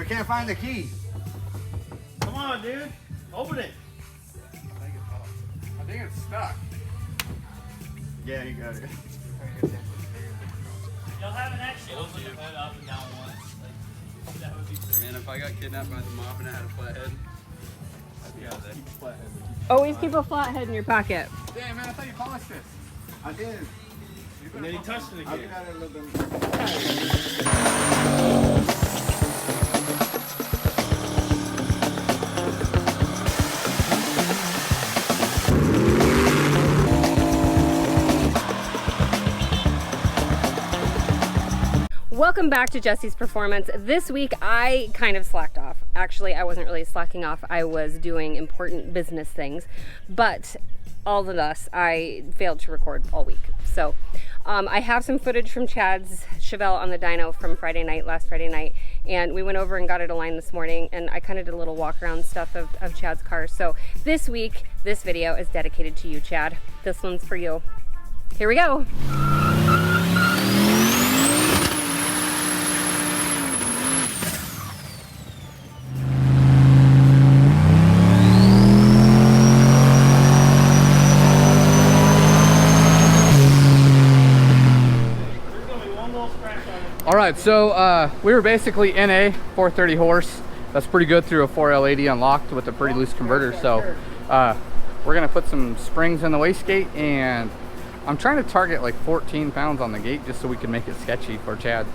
can't find the key. Come on, dude. Open it. I think it's stuck. Yeah, you got it. You'll have an extra open the hood up and down once. Like, that would be great. Man, if I got kidnapped by the mob and I had a flathead, I'd be out there. Always keep a flathead in your pocket. Damn, man, I thought you polished this. I did. And then he touched it I'll again. get at it a little bit. Welcome back to Jessie's Performance. This week I kind of slacked off. Actually, I wasn't really slacking off. I was doing important business things, but all the thus, I failed to record all week. So I have some footage from Chad's Chevelle on the dyno from last Friday night, and we went over and got it aligned this morning, and I kind of did a little walk around stuff of Chad's car. So this week, this video is dedicated to you, Chad. This one's for you. Here we go. All right, so we were basically NA 430 horse. That's pretty good through a 4L80 unlocked with a pretty loose converter. So we're gonna put some springs in the wastegate, and I'm trying to target like 14 pounds on the gate just so we can make it sketchy for Chad.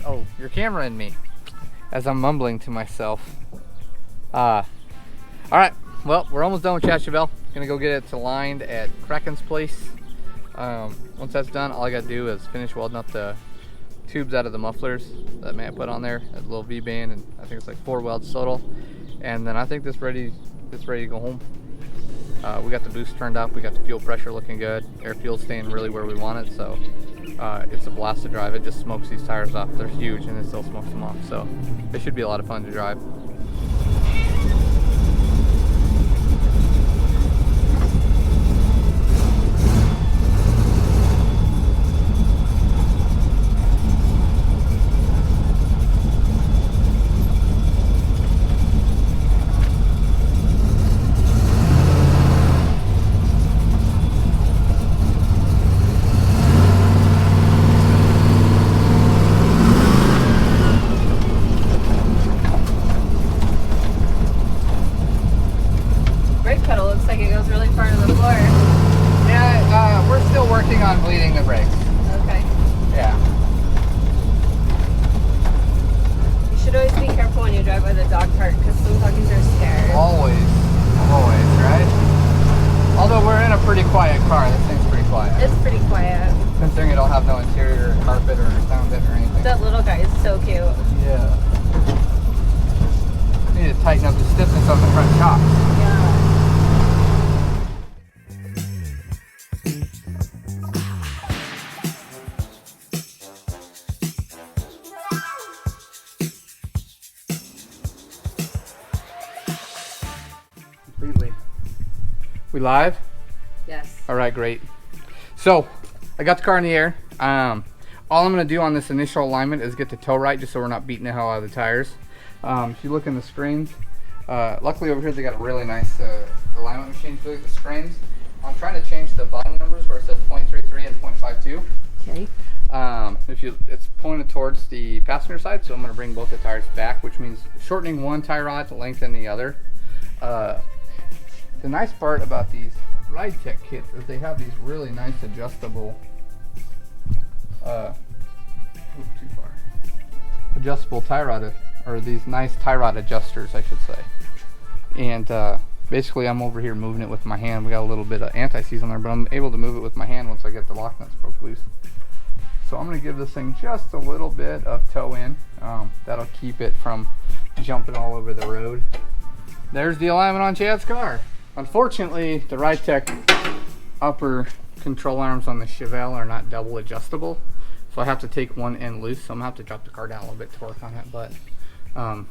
Oh, your camera and me, as I'm mumbling to myself. All right, well, we're almost done with Chad Chevelle. Gonna go get it aligned at Kraken's place. Once that's done, all I gotta do is finish welding up the tubes out of the mufflers that Matt put on there, a little V-band, and I think it's like 4 welds total. And then I think this ready to go home. We got the boost turned up, we got the fuel pressure looking good, air fuel staying really where we want it, so it's a blast to drive. It just smokes these tires off. They're huge and it still smokes them off, so it should be a lot of fun to drive. On bleeding the brakes. Okay. Yeah. You should always be careful when you drive by the dog park because some doggies are scared. Always, right? Although we're in a pretty quiet car, this thing's pretty quiet. It's pretty quiet. Considering it'll have no interior or carpet or sound bit or anything. That little guy is so cute. Yeah. Need to tighten up the stiffness of the front shock. Yeah. We live? Yes. All right, great. So I got the car in the air. all I'm going to do on this initial alignment is get the toe right, just so we're not beating the hell out of the tires. If you look in the screens, luckily over here they got a really nice alignment machine. If you look at the screens, I'm trying to change the bottom numbers where it says 0.33 and 0.52. Okay. It's pointed towards the passenger side, so I'm going to bring both the tires back, which means shortening one tie rod to lengthen the other. The nice part about these Ridetech kits is they have these really nice adjustable adjustable tie rod, or these nice tie rod adjusters, I should say. And basically I'm over here moving it with my hand. We got a little bit of anti-seize on there, but I'm able to move it with my hand once I get the lock nuts broke loose. So I'm going to give this thing just a little bit of toe in. That'll keep it from jumping all over the road. There's the alignment on Chad's car. Unfortunately, the Ridetech upper control arms on the Chevelle are not double adjustable, so I have to take one end loose, so I'm going to have to drop the car down a little bit to work on it. But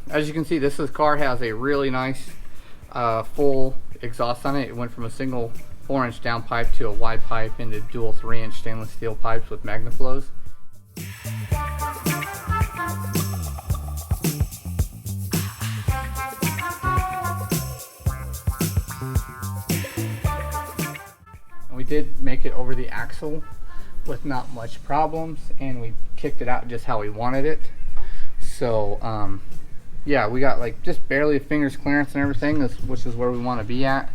as you can see, this car has a really nice full exhaust on it. It went from a single 4-inch down pipe to a wide pipe into dual 3-inch stainless steel pipes with MagnaFlows. We did make it over the axle with not much problems, and we kicked it out just how we wanted it. So yeah, we got like just barely a finger's clearance and everything, which is where we want to be at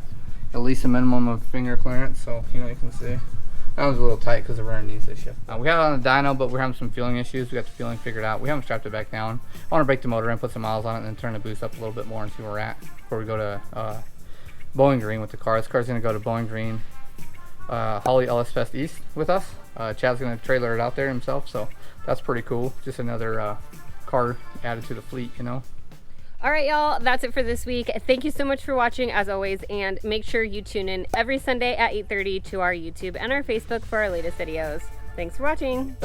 least a minimum of finger clearance. So you can see that was a little tight because of our knees issue. We had it on the dyno, but we're having some fueling issues. We got the fueling figured out. We haven't strapped it back down. I want to break the motor in, put some miles on it, and then turn the boost up a little bit more and see where we're at before we go to Bowling Green with the car. This car's going to go to Bowling Green Holley LS Fest East with us. Chad's going to trailer it out there himself, so that's pretty cool. Just another car added to the fleet, All right, y'all, that's it for this week. Thank you so much for watching, as always, and make sure you tune in every Sunday at 8:30 to our YouTube and our Facebook for our latest videos. Thanks for watching.